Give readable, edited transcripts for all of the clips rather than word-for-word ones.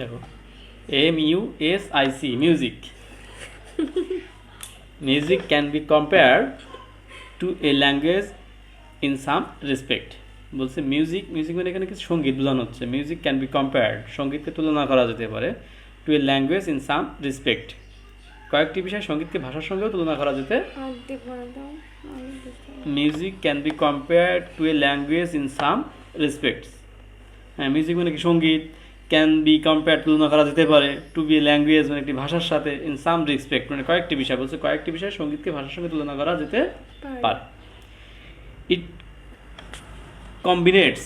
দেখো, MUSIC, music. Music can be compared to a language in some respect. বলছে music, music মানে এখানে কিছু সঙ্গীত বোঝানো হচ্ছে। মিউজিক ক্যান বি কম্পেয়ার্ড, সঙ্গীতকে তুলনা করা যেতে পারে, to a language in some respect, কয়েকটি বিষয়ে সঙ্গীতকে ভাষার সঙ্গেও তুলনা করা যেতে। Music can be compared to a language in some respects. হ্যাঁ, মিউজিক মানে কি সঙ্গীত, ক্যান বি কম্পেয়ার তুলনা করা যেতে পারে, টু বি ল্যাঙ্গুয়েজ মানে একটি ভাষার সাথে, ইন সাম রেসপেক্ট মানে কয়েকটি বিষয়, বলছে কয়েকটি বিষয়ে সঙ্গীতকে ভাষার সঙ্গে তুলনা করা যেতে পারে। ইট কম্বিনেটস,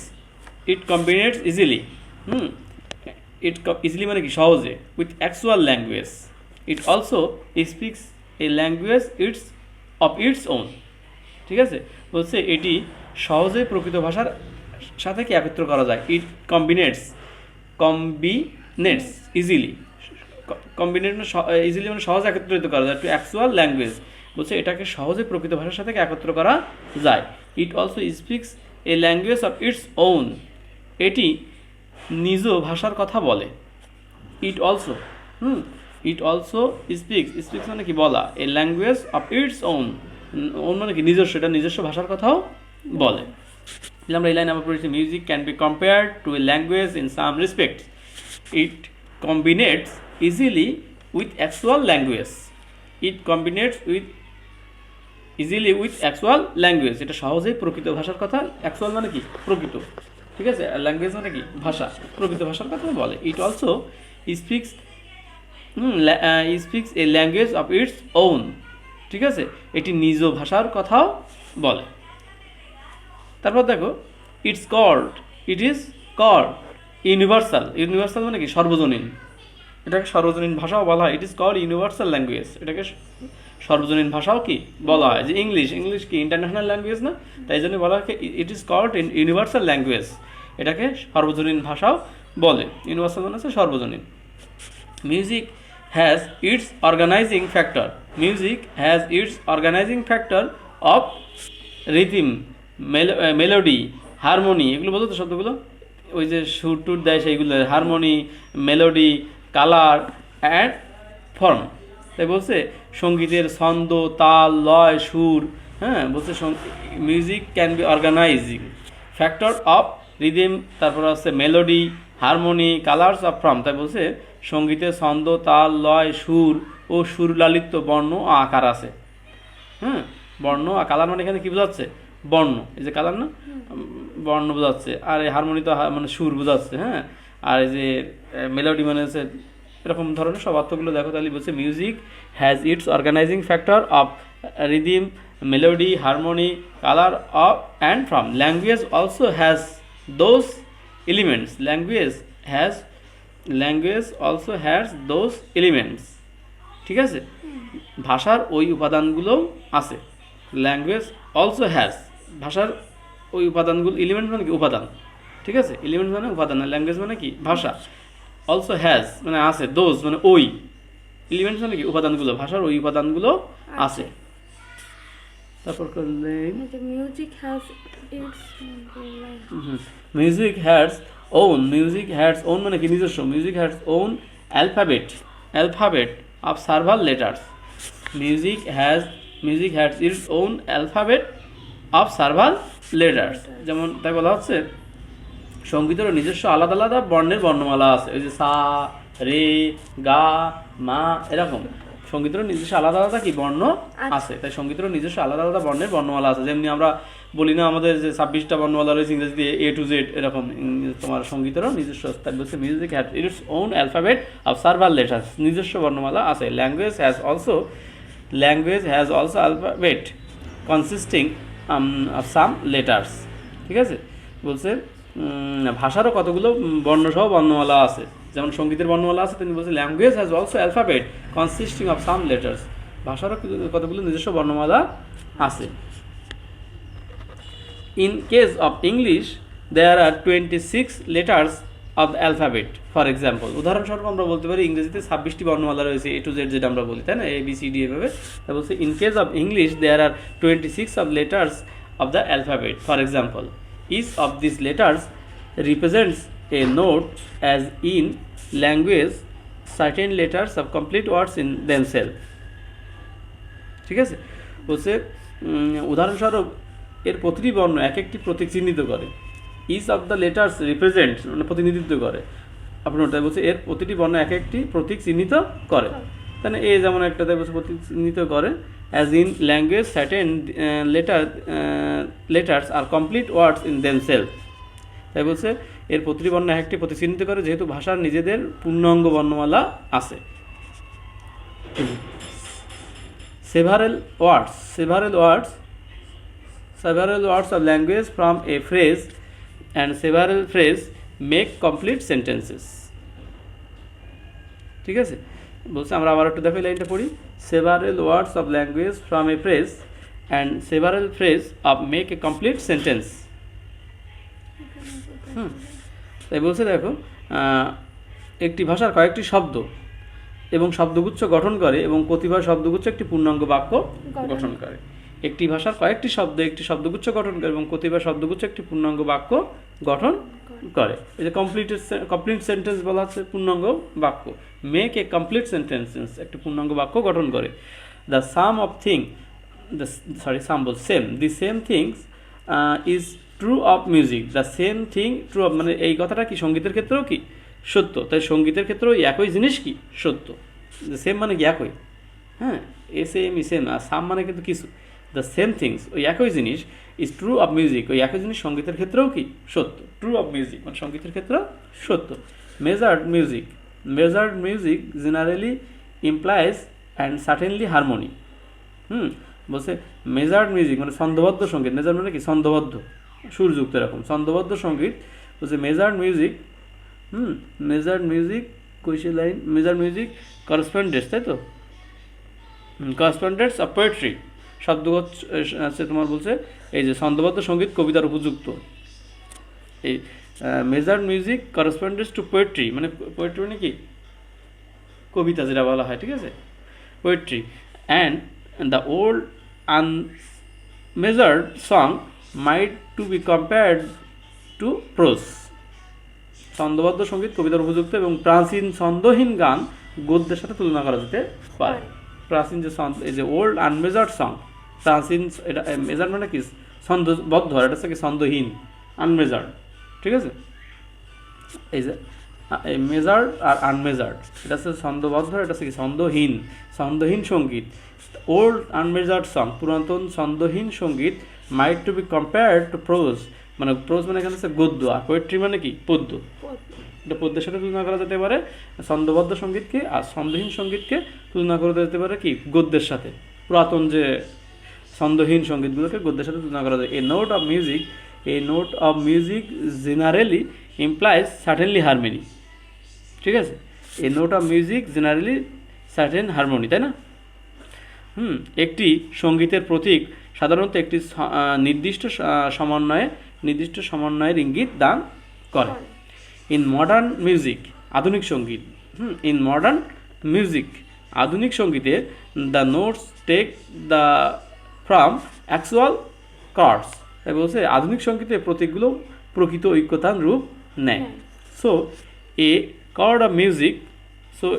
ইট কম্বিনেটস ইজিলি, ইট ইজিলি মানে কি সহজে, with actual language. It also speaks a language of its own. ঠিক আছে, বলছে এটি সহজে প্রকৃত ভাষার সাথে কি একত্র করা যায়। ইট কম্বিনেটস ইজিলি, কম্বিনেট ইজিলি মানে সহজে একত্রিত করা যায়, টু অ্যাকচুয়াল ল্যাঙ্গুয়েজ, বলছে এটাকে সহজে প্রকৃত ভাষার সাথে একত্র করা যায়। It also speaks a language of its own, এটি নিজ ভাষার কথা বলে। It also it also speaks মানে কি বলা, a language of its own, own মানে কি নিজস্ব, এটা নিজস্ব ভাষার কথাও বলে। আমরা এই লাইন আবার পড়েছি, music can be compared to a language in some respects. It combines easily with actual language. It combines easily with actual language, এটা সহজেই প্রকৃত ভাষার কথা, অ্যাকচুয়াল মানে কি প্রকৃত, ঠিক আছে, ল্যাঙ্গুয়েজ মানে কি ভাষা, প্রকৃত ভাষার কথা বলে। It also speaks a language of its own, ঠিক আছে, এটি নিজ ভাষার কথাও বলে। তারপর দেখো, it is called universal. Universal মানে কি সর্বজনীন, এটাকে সর্বজনীন ভাষাও বলা হয়। It is called universal language, এটাকে সর্বজনীন ভাষাও কি বলা হয়। যে ইংলিশ কি ইন্টারন্যাশনাল ল্যাঙ্গুয়েজ না, তাই জন্য বলা হয় it is called universal language, এটাকে সর্বজনীন ভাষাও বলে। ইউনিভার্সাল মানে হচ্ছে সর্বজনীন। Music has its organising factor. Music has its organising factor of rhythm, melody, harmony, এগুলো বলতো তো শব্দগুলো, ওই যে সুর টুর দেয় সেইগুলো, harmony, melody, colour and form. তাই বলছে সঙ্গীতের ছন্দ, তাল, লয়, সুর। হ্যাঁ, বলছে music can be organizing factor of rhythm, তারপর হচ্ছে melody, harmony, colours of form. তাই বলছে সঙ্গীতের ছন্দ, তাল, লয়, সুর ও সুরলালিত বর্ণ ও আকার আছে। হ্যাঁ, বর্ণ আর কালার মানে এখানে কি বোঝাচ্ছে, বর্ণ, এই যে কালার না, বর্ণ বোঝাচ্ছে, আর এই হারমোনি তো মানে সুর বোঝাচ্ছে। হ্যাঁ, আর এই যে মেলোডি মানে হচ্ছে এরকম ধরনের সব অর্থগুলো দেখো। তাহলে বলছে music has its organising factor of rhythm, melody, harmony, colour of and form. Language also has those elements. Language also has those elements, ঠিক আছে, ভাষার ওই উপাদানগুলোও আছে। ল্যাঙ্গুয়েজ অলসো হ্যাজ, ভাষার ওই উপাদানগুলো, এলিমেন্ট মানে কি উপাদান, ঠিক আছে, এলিমেন্ট মানে উপাদান, ল্যাঙ্গুয়েজ মানে কি ভাষা, অলসো হ্যাজ মানে আছে, দোজ মানে ওই, এলিমেন্ট মানে কি উপাদানগুলো, ভাষার ওই উপাদানগুলো আছে। তারপর করলে music has music has own, music has own মানে কি নিজস্ব, music has own alphabet of several letters. Music has its own alphabet of several letters. যেমন তাই বলা হচ্ছে সঙ্গীতেরও নিজস্ব আলাদা আলাদা বর্ণের বর্ণমালা আছে। ওই যে সা, রে, গা, মা, এরকম সঙ্গীতেরও নিজস্ব আলাদা আলাদা কি বর্ণ আছে। তাই সঙ্গীতেরও নিজস্ব আলাদা আলাদা বর্ণের বর্ণমালা আছে। যেমনি আমরা বলি না আমাদের যে 26টা বর্ণমালা রয়েছে ইংরেজিতে A to Z, এরকম তোমার সঙ্গীতেরও নিজস্ব। তাই বলছে music has its own alphabet of several letters, নিজস্ব বর্ণমালা আছে। Language has also alphabet consisting of some letters, ঠিক আছে, বলছে ভাষারও কতগুলো বর্ণসহ বর্ণমালা আছে। যেমন সঙ্গীতের বর্ণমালা আছে, তিনি বলছে language has also alphabet consisting of some letters, ভাষারও কতগুলো নিজস্ব বর্ণমালা আছে। In case of English, there are 26 letters of the alphabet. For example, উদাহরণস্বরূপ আমরা বলতে পারি ইংরেজিতে 26টি বর্ণমালা রয়েছে, A to Z যেটা আমরা বলি, তাই না, A B C D এভাবে। তা বলছে in case of English, there are 26 of letters of the alphabet. For example, each of these letters represents a note as in language certain letters have complete words in themselves. ঠিক আছে, বলছে উদাহরণস্বরূপ এর প্রতিটি বর্ণ এক একটি প্রতীক চিহ্নিত করে। Each of the letters represent মানে প্রতিনিধিত্ব করে। আপনার ওটাই বলছে এর প্রতিটি বর্ণ এক একটি প্রতীক চিহ্নিত করে। তাহলে এ যেমন একটা বলছে প্রতীক চিহ্নিত করে, as in language certain letters are complete words in themselves. তাই বলছে এর প্রতিটি বর্ণ এক একটি প্রতীক চিহ্নিত করে, যেহেতু ভাষার নিজেদের পূর্ণাঙ্গ বর্ণমালা আছে। Several words of language from a phrase and several phrases make complete sentences. ঠিক আছে, বলছে আমরা আবার একটু দেখো লাইনটা পড়ি। Several words of language from a phrase and several phrases of make a complete sentence. তাই বলছে দেখো একটি ভাষার কয়েকটি শব্দ এবং শব্দগুচ্ছ গঠন করে এবং প্রতিবার শব্দগুচ্ছ একটি পূর্ণাঙ্গ বাক্য গঠন করে। একটি ভাষার কয়েকটি শব্দ একটি শব্দগুচ্ছ গঠন করে এবং প্রতিবার শব্দগুচ্ছ একটি পূর্ণাঙ্গ বাক্য গঠন করে। এই যে কমপ্লিট সেন্টেন্স বলা হচ্ছে পূর্ণাঙ্গ বাক্য। মেক এ কমপ্লিট সেন্টেন্স একটি পূর্ণাঙ্গ বাক্য গঠন করে। The some of thing the same things is true of music. The same thing true of মানে এই কথাটা কি সঙ্গীতের ক্ষেত্রেও কি সত্য। তাই সঙ্গীতের ক্ষেত্রেও একই জিনিস কি সত্য। সেম মানে কি একই, হ্যাঁ, সেম আর সাম মানে কিন্তু কিছু। দ্য সেম থিংস ওই একই জিনিস ইজ ট্রু অফ মিউজিক, ওই একই জিনিস সঙ্গীতের ক্ষেত্রেও কি সত্য। ট্রু অফ মিউজিক মানে সঙ্গীতের ক্ষেত্রেও সত্য। Measured music generally implies and certainly harmony. বলছে মেজার্ড মিউজিক মানে ছন্দবদ্ধ সঙ্গীত। মেজার্ড মানে কি ছন্দবদ্ধ, সুরযুক্ত এরকম ছন্দবদ্ধ সঙ্গীত। বলছে মেজার্ড মিউজিক কৈশে লাইন মেজার্ড মিউজিক করসপন্ডেন্স, তাই তো করসপন্ডেন্স অফ পোয়েট্রি শব্দগত আছে তোমার বলছে এই যে ছন্দবদ্ধ সঙ্গীত কবিতার উপযুক্ত। এই measured music correspondence to poetry মানে পোয়েট্রি মানে কি কবিতা যেটা বলা হয়, ঠিক আছে, poetry. And the old unmeasured song might to be compared to prose. ছন্দবদ্ধ সঙ্গীত কবিতার উপযুক্ত এবং প্রাচীন ছন্দহীন গান গদ্যের সাথে তুলনা করা যেতে পারে। প্রাচীন যে এই যে ওল্ড আনমেজার্ড সং, প্রাচীন এটা মেজার্ড মানে কি ছন্দবদ্ধ, আর এটা হচ্ছে কি ছন্দহীন আনমেজার্ড, ঠিক আছে। এই যে মেজার্ড আর আনমেজার্ড এটা হচ্ছে ছন্দবদ্ধ, এটা হচ্ছে কি ছন্দহীন সঙ্গীত। ওল্ড আনমেজার্ড সং পুরাতন ছন্দহীন সঙ্গীত might to be compared to prose মানে প্রোজ মানে এখানে হচ্ছে গদ্য, আর পোয়েট্রি মানে কি পদ্য। এটা পদ্যের সাথে তুলনা করা যেতে পারে ছন্দবদ্ধ সঙ্গীতকে, আর ছন্দহীন সঙ্গীতকে তুলনা করা যেতে পারে কি গদ্যের সাথে। পুরাতন যে ছন্দহীন সঙ্গীতগুলোকে গদ্যের সাথে তুলনা করা যায়। A note of music generally implies certainly harmony, ঠিক আছে। A note of music generally certain harmony, তাই না। একটি সঙ্গীতের প্রতীক সাধারণত একটি নির্দিষ্ট সমন্বয়ের ইঙ্গিত দান করে। ইন মডার্ন মিউজিক আধুনিক সঙ্গীত আধুনিক সঙ্গীতে the notes take the from actual chords. তাই বলছে আধুনিক সঙ্গীতে প্রতীকগুলো প্রকৃত ঐক্যতান রূপ নেয়। So a chord of music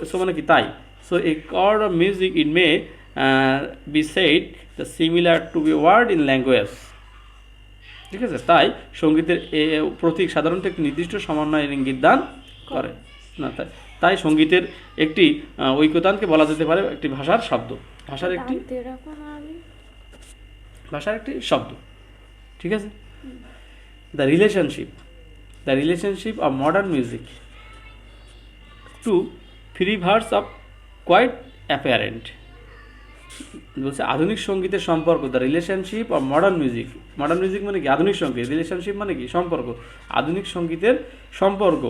so মানে কি তাই। So a chord of music it may be said the similar to be word in language, ঠিক আছে। তাই সঙ্গীতের প্রতীক সাধারণত একটি নির্দিষ্ট সমন্বয়ের ইঙ্গিত দান করে না। তাই সঙ্গীতের একটি ঐক্যতানকে বলা যেতে পারে একটি ভাষার শব্দ, ভাষার একটি শব্দ, ঠিক আছে। The relationship of modern music to free verse of quite apparent. বলছে আধুনিক সঙ্গীতের সম্পর্ক, the relationship of modern music মানে কি আধুনিক সঙ্গীত, রিলেশনশিপ মানে কি সম্পর্ক, আধুনিক সঙ্গীতের সম্পর্ক।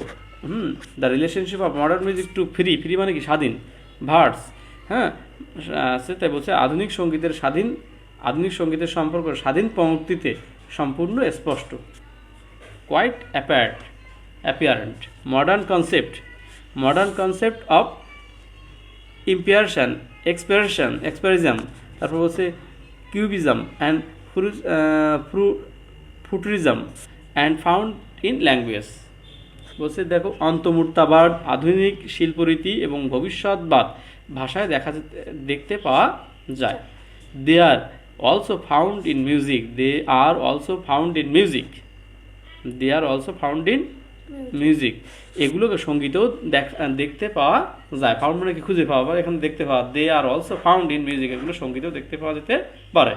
The relationship of modern music to free মানে কি স্বাধীন ভার্স, হ্যাঁ আছে। তাই বলছে আধুনিক সঙ্গীতের সম্পর্ক স্বাধীন পংক্তিতে সম্পূর্ণ স্পষ্ট। Quite apparent modern concept of expression, তারপর বলছে cubism and futurism and found in language. বলছে দেখো অন্তর্মূর্তাবাদ, আধুনিক শিল্পরীতি এবং ভবিষ্যৎবাদ ভাষায় দেখতে পাওয়া যায়। They are also found in music, they are also found in music, they are also found in music. এগুলোকে সঙ্গীতেও দেখতে পাওয়া যায়। ফাউন্ড মানে কি খুঁজে পাওয়া, এখানে দেখতে পাওয়া। They are also found in music, এগুলো সঙ্গীতেও দেখতে পাওয়া যেতে পারে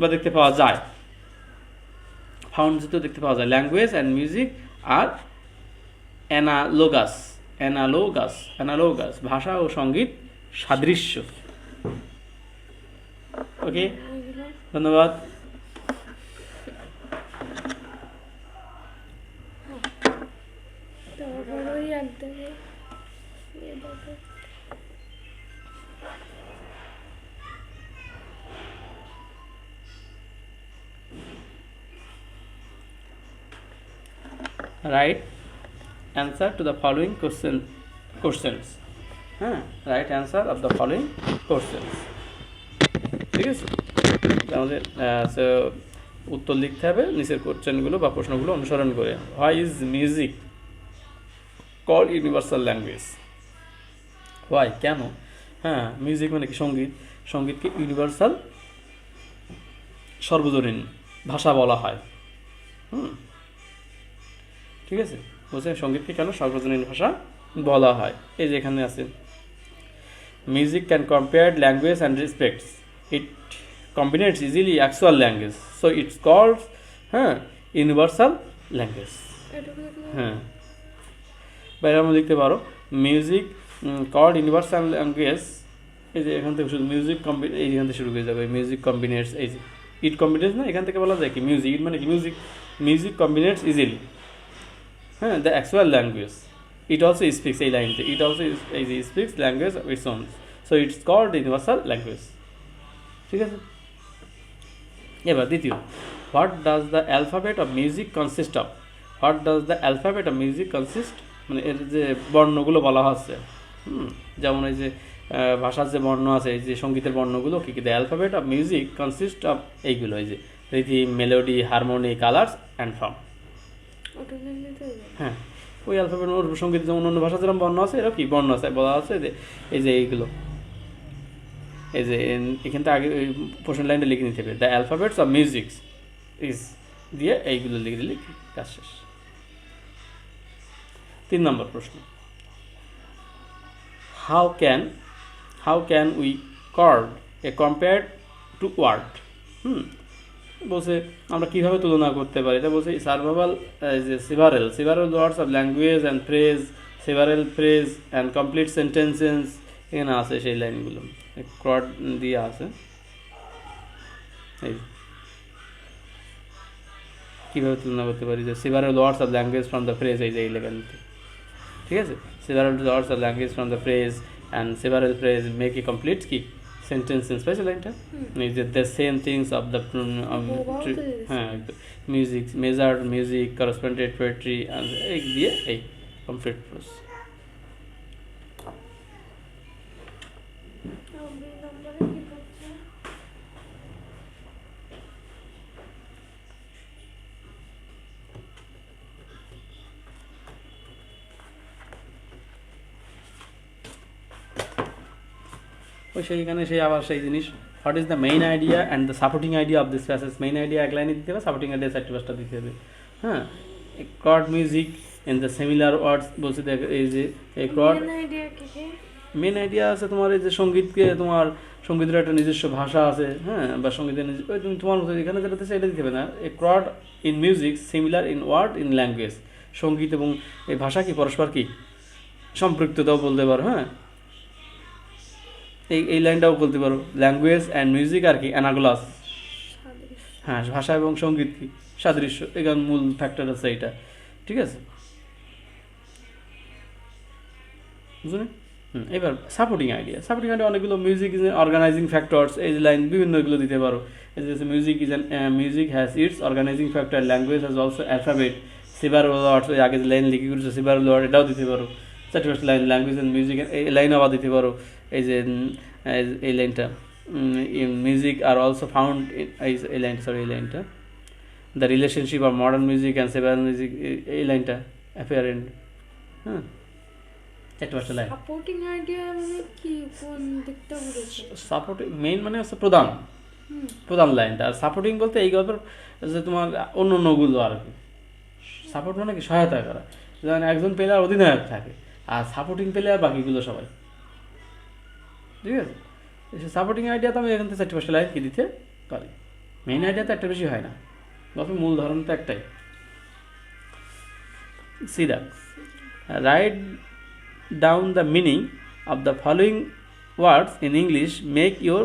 বা দেখতে পাওয়া যায়। ফাউন্ড যেতেও দেখতে পাওয়া যায়। Language and music are analogous, analogous, analogous, ভাষা ও সঙ্গীত সাদৃশ্য। ওকে, ধন্যবাদ। Write answer to the following questions. হ্যাঁ, right answer of the following questions. ঠিক আছে, আমাদের উত্তর লিখতে হবে নিচের কোশ্চেনগুলো বা প্রশ্নগুলো অনুসরণ করে। Why is music called universal language? Why, কেন? হ্যাঁ, মিউজিক মানে কি সঙ্গীত, সঙ্গীতকে ইউনিভার্সাল সর্বজনীন ভাষা বলা হয়। ঠিক আছে, বলছে সঙ্গীতকে কেন সর্বজনীন ভাষা বলা হয়। এই যে এখানে আছে, music can compare language and respects, it combines easily actual language, so it's called universal language. হ্যাঁ, বাইরে আমরা লিখতে পারো মিউজিক কল্ড ইউনিভার্সাল ল্যাঙ্গুয়েজ। এই যে এখান থেকে শুধু মিউজিক এইখান থেকে শুরু হয়ে যাবে, মিউজিক কম্বিনেটস, এই যে ইট কম্বিনেটস না, এখান থেকে বলা যায় কি মিউজিক, ইট মানে কি music, music combines easily the actual language, it also speaks a line, it also speaks language of its own, so it's called universal language. ঠিক আছে, এবার দ্বিতীয়, what does the alphabet of music consist of? What does the alphabet of music consist? মানে এর যে বর্ণগুলো বলা হচ্ছে, যেমন এই যে ভাষার যে বর্ণ আছে, এই যে সঙ্গীতের বর্ণগুলো কি কি, the alphabet of music consist of এইগুলো, এই যে rhythm, melody, harmony, colors and form। হ্যাঁ, ওই অ্যালফাবেট সঙ্গীত যেমন অন্য ভাষা যেরকম বর্ণ আছে, এরকম কি বর্ণ আছে বলা আছে, এই যে এইগুলো, এই যে এখান থেকে আগে ওই প্রশ্ন লাইনটা লিখে নিতে হবে, the alphabets of music is দিয়ে এইগুলো লিখে দিলে কাজ শেষ। 3 নম্বর প্রশ্ন, how can we chord a compared to word? বলছে আমরা কীভাবে তুলনা করতে পারি, এটা বলছে সার্ভাইভাল যে several words of language and phrase, several phrase and complete sentences, এখানে আছে সেই লাইনগুলো ক্রড দিয়ে আছে। এই কীভাবে তুলনা করতে পারি যে several words of language from the phrase, এই যে এই লেখানতে, ঠিক আছে, several words of language from the phrase and several phrase make a complete কি sentence in special line is the same things of the music, measured music, corresponded poetry and দিয়ে এই complete prose। ওই সেইখানে সেই আবার সেই জিনিস, what is the main idea and the supporting idea of this passage. Main idea এক লাইনে দিতে হবে, সাপোর্টিং আইডিয়া 4-5টা দিতে হবে। হ্যাঁ, ক্রড মিউজিক ইন দ্য সিমিলার ওয়ার্ডস বলছে, দেখ এই যে এই ক্রড মেইন আইডিয়া আছে তোমার, এই যে সঙ্গীতকে তোমার সঙ্গীতের একটা নিজস্ব ভাষা আছে, হ্যাঁ, বা সঙ্গীতের ওই তুমি তোমার মতো এখানে যেটা দিচ্ছে এটা দিতে হবে না। A chord in music similar in word in language, সঙ্গীত এবং এই ভাষা কি পরস্পর কি সম্পৃক্ততাও বলতে পারো। হ্যাঁ, এই লাইনটাও বলতে পারো, ল্যাঙ্গুয়েজ অ্যান্ড মিউজিক আর কি অ্যানাগোলাস, হ্যাঁ, ভাষা এবং সঙ্গীত কি সাদৃশ্য, এখানে মূল ফ্যাক্টর আছে এটা। ঠিক আছে, বুঝলেন? এবার সাপোর্টিং আইডিয়া অনেকগুলো, মিউজিক ইজ অর্গানাইজিং ফ্যাক্টরস, এই লাইন বিভিন্ন এগুলো দিতে পারো। Music has its organising factor, language has also alphabet, several words, ওই আগে যে লাইন লিখে করেছে সেভারাল ওয়ার্ড, এটাও দিতে পারো। 4-5টা লাইন, ল্যাঙ্গুয়েজ অ্যান্ড মিউজিক, এই লাইন আবার দিতে পারো। এই যে এই লাইনটা, মিউজিক আর অলসো ফাউন্ড, এই লাইনটা the relationship of modern music and several music, এই লাইনটা অ্যাপিয়ারেন্ট হ্যাঁ, চারটে পাঁচটা লাইন। সাপোর্টিং আইডিয়া মানে কি, কোন দিকটা বুঝেছো? সাপোর্টিং মেইন মানে হচ্ছে প্রধান প্রধান লাইনটা, আর সাপোর্টিং বলতে এই গল্পের যে তোমার অন্য অন্যগুলো আর কি। সাপোর্ট মানে কি সহায়তা করা, যেমন একজন প্লেয়ার অধিনায়ক থাকে আর সাপোর্টিং প্লেয়ার বাকিগুলো সবাই, ঠিক আছে। সাপোর্টিং আইডিয়া তো আমি এখান থেকে চারটে পাঁচটা লাইন কি দিতে পারি, মেইন আইডিয়া তো একটা বেশি হয় না, গল্পের মূল ধরন তো একটাই। See that. Write down the meaning of the following words in English. Make your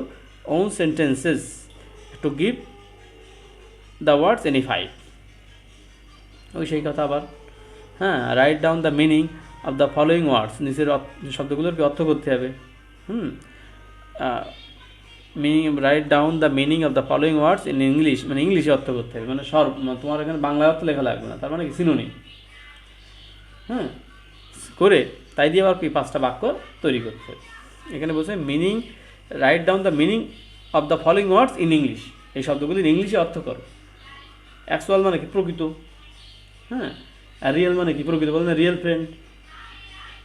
own sentences to give the words any five. ওই সেই কথা আবার, হ্যাঁ, write down the meaning of the following words, নিচের শব্দগুলোর কি অর্থ করতে হবে। Meaning, write down the meaning of the following words in English, মানে ইংলিশে অর্থ করতে হবে, মানে তোমার এখানে বাংলা অর্থ লেখা লাগবে না, তার মানে কি সিনোনিম, হ্যাঁ, করে তাই দিয়ে আবার কি পাঁচটা বাক্য তৈরি করতে হবে। এখানে বলছে meaning, write down the meaning of the following words in English, এই শব্দগুলি ইংলিশে অর্থ করো। অ্যাকচুয়াল মানে কি প্রকৃত, হ্যাঁ, আর রিয়েল মানে কি প্রকৃত, বলতে রিয়েল ফ্রেন্ড,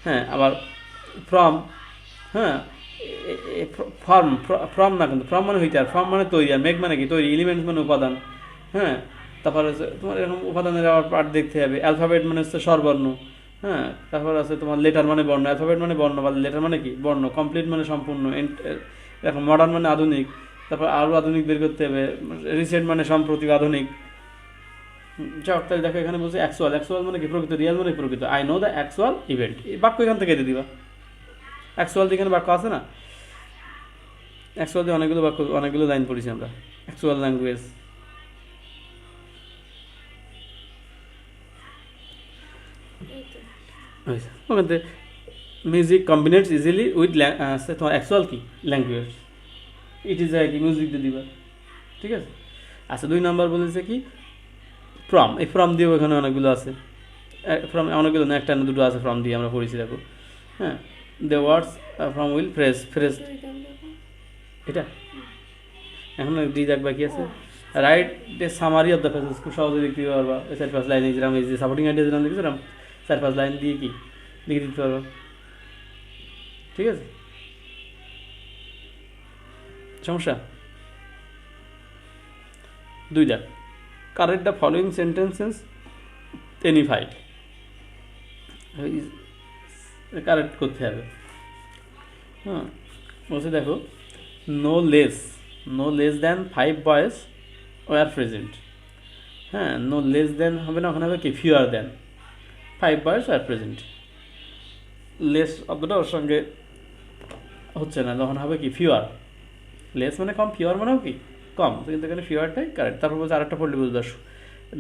হ্যাঁ, আবার ফ্রম, হ্যাঁ, ফ্রম না কিন্তু ফ্রম মানে হইতে, আর ফ্রম মানে তৈরি, আর মেক মানে কি তৈরি, এলিমেন্টস মানে উপাদান, হ্যাঁ, তারপর হচ্ছে তোমার এরকম উপাদানের আবার পার্ট দেখতে হবে। অ্যালফাবেট মানে হচ্ছে স্বরবর্ণ, হ্যাঁ, তারপর আছে তোমার লেটার মানে বর্ণ, অ্যালফাবেট মানে বর্ণ বা লেটার মানে কি বর্ণ, কমপ্লিট মানে সম্পূর্ণ, এখন মডার্ন মানে আধুনিক, তারপর আরও আধুনিক বের করতে হবে, রিসেন্ট মানে সম্প্রতি আধুনিক। যাক, তাহলে দেখো এখানে বলছে অ্যাকচুয়াল, অ্যাকচুয়াল মানে কি প্রকৃত, রিয়েল মানে প্রকৃত, I know the actual event, এই বাক্য এখান থেকে দিয়ে দিবা। অ্যাকচুয়াল এখানে বাক্য আছে না, অ্যাকচুয়াল দিয়ে অনেকগুলো বাক্য, অনেকগুলো লাইন পড়েছি আমরা, অ্যাকচুয়াল ল্যাঙ্গুয়েজ। ওখান থেকে মিউজিক কম্বিনেটস ইজিলি উইথ তোমার অ্যাকচুয়াল কি ল্যাঙ্গুয়েজ, ইট ইজ কি মিউজিক দিয়ে দিবা, ঠিক আছে। আচ্ছা, 2 নম্বর বলেছে কি ফ্রম, এই ফ্রম দিয়েও এখানে অনেকগুলো আছে, ফ্রম অনেকগুলো না, একটা না দুটো আছে ফ্রম দিয়ে আমরা পড়েছি, দেখো, হ্যাঁ, the words from will phrase, phrase এটা এখন ডি দেখ বাকি আছে। Write the summary of the phrases, খুব সহজে লিখতে পারবা, 4-5 লাইন, যেরকম এই যে সাপোর্টিং আইডিয়া যেরকম লিখেছিলাম 4-5 লাইন দিয়ে কি লিখে দিতে পারবা, ঠিক আছে, সমস্যা। 2 দেখ, correct the following sentences any 5, correct করতে হবে, হ্যাঁ, বলছে দেখো no less than 5 boys were present, হ্যাঁ, নো লেস দ্যান হবে না, ওখানে হবে কি fewer than 5 boys were present, less শব্দটা ওর সঙ্গে হচ্ছে না, তখন হবে কি ফিউয়ার, লেস মানে কম, ফিউয়ার মানেও কি কম, কিন্তু এখানে ফিউয়ারটাই কারেক্ট। তারপর বলছে আরেকটা পড়লে বুঝবা,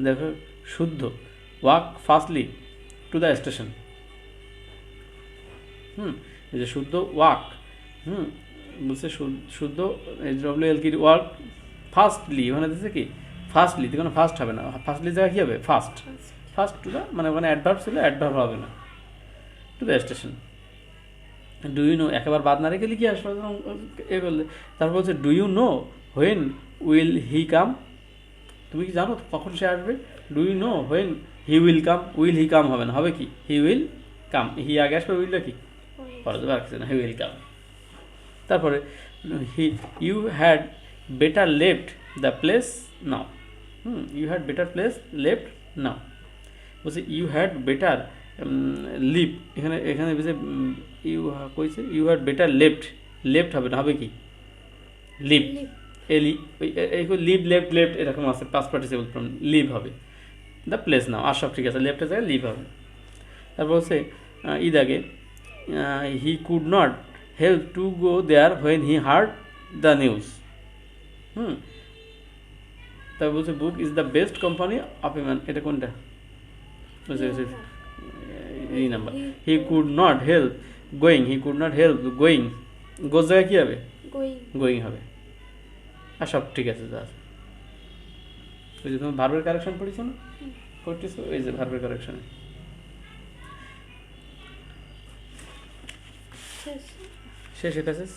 দেখো শুদ্ধ, walk fastly two the station, এই যে শুদ্ধ ওয়াক, বলছে শুদ্ধ ডব্লিউ এল কি ওয়ার্ক ফাস্টলি, ওখানে দিচ্ছে কি ফাস্টলি, কোনো ফাস্ট হবে না, ফাস্টলি জায়গায় কী হবে ফাস্ট, ফাস্ট টু দ্য, মানে ওখানে অ্যাডভার্ব ছিল, অ্যাডভার্ব হবে না, to the station. Do you know, একেবারে বাদ না রেখে লিখে আসবে এ করলে। তারপর বলছে do you know when will he come, তুমি কি জানো কখন সে আসবে। Do you know when he will come, will he come হবে না, হবে কি হি উইল কাম, হি আগে আসবে, উইলটা কি পরে রাখছে না, হি উইল কাম। তারপরে you had better left the place now, you had better place left now, বলছে ইউ হ্যাড বেটার লিভ, এখানে এখানে বলছে ইউ কইছে ইউ হ্যাড বেটার লেফট হবে না, হবে কি লিভ, লিভ লেফট লেফট এরকম আছে, পাস্ট পার্টিসিপল ফর্ম, লিভ হবে, দ্য প্লেস নাও, আর সব ঠিক আছে, লেফটের জায়গায় লিভ হবে। তারপর হচ্ছে ঈদ আগে he could not help to go there when he heard the news, তারপর বলছে book is the best company of a man, এটা কোনটা এই number, he could not help going, he could not help going, গোর জায়গায় কী হবে going হবে, আর সব ঠিক আছে। যা ওই যে তোমার ভার্বের কারেকশন পড়েছো না, করতেছো ওই যে ভার্বের কারেকশনে শেষ, এটা শেষ।